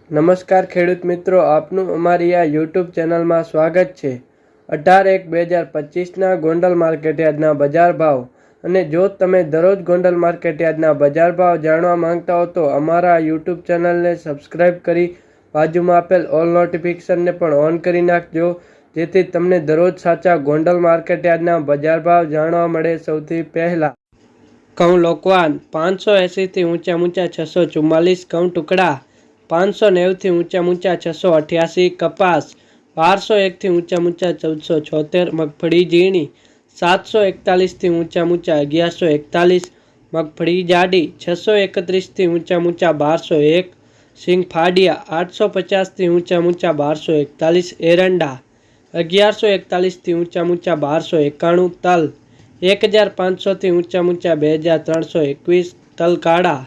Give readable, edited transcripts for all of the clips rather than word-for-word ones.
નમસ્કાર ખેડૂત મિત્રો, આપનું અમારી આ યુટ્યુબ ચેનલમાં સ્વાગત છે। 18/1/2025ના ગોંડલ માર્કેટયાર્ડના બજાર ભાવ અને જો તમે દરરોજ ગોંડલ માર્કેટયાર્ડના બજાર ભાવ જાણવા માંગતા હો તો અમારા યુટ્યુબ ચેનલને સબસ્ક્રાઇબ કરી બાજુમાં આપેલ ઓલ નોટિફિકેશનને પણ ઓન કરી નાખજો, જેથી તમને દરરોજ સાચા ગોંડલ માર્કેટયાર્ડના બજાર ભાવ જાણવા મળે। સૌથી પહેલા ઘઉં લોકવાન 580 થી ઊંચા 644, ઘઉં ટુકડા 590 થી ઊંચા 688, કપાસ 1201 થી ઊંચા 1476, મગફળી ઝીણી 741 થી ઊંચા 1141, મગફળી જાડી 631 થી ઊંચા 1201, સિંગ ફાડિયા 850 થી ઊંચા 1241, એરંડા 1141 થી ઊંચા 1291, તલ 1500 થી ઊંચા 2321, તલ કાળા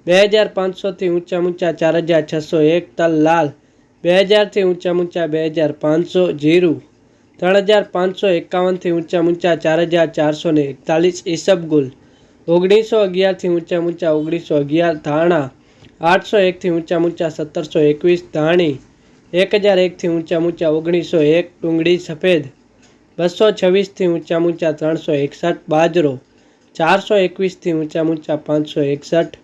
2500 થી ઊંચા 4601, તલ લાલ 2000 થી ઊંચા 2500, જીરું 3551 થી ઊંચા 4441, ઈસબગુલ 1911 થી ઊંચા 1911, ધાણા 801 થી ઊંચા 1721, ધાણી 1001 થી ઊંચા 1901, ડુંગળી સફેદ 226 થી ઊંચા 361, બાજરો 421 થી ઊંચા 561,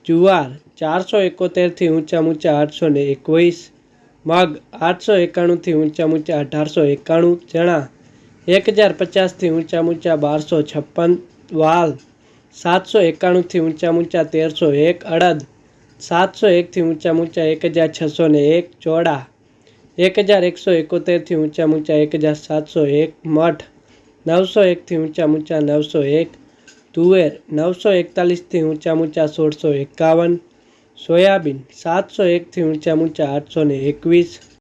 જુવાર 471 થી ઊંચા 821, મગ 891 થી ઊંચા 1891, ચણા 1050 થી ઊંચા 1256, વાલ 791 થી ઊંચા 1301, અડદ 701 થી ઊંચા 1601, ચોળા 1171 થી ઊંચા 1701, મઠ 901 થી ઊંચા 901, તુવેર 941 થી ઊંચા 1651, સોયાબીન 701 થી ઊંચા 821,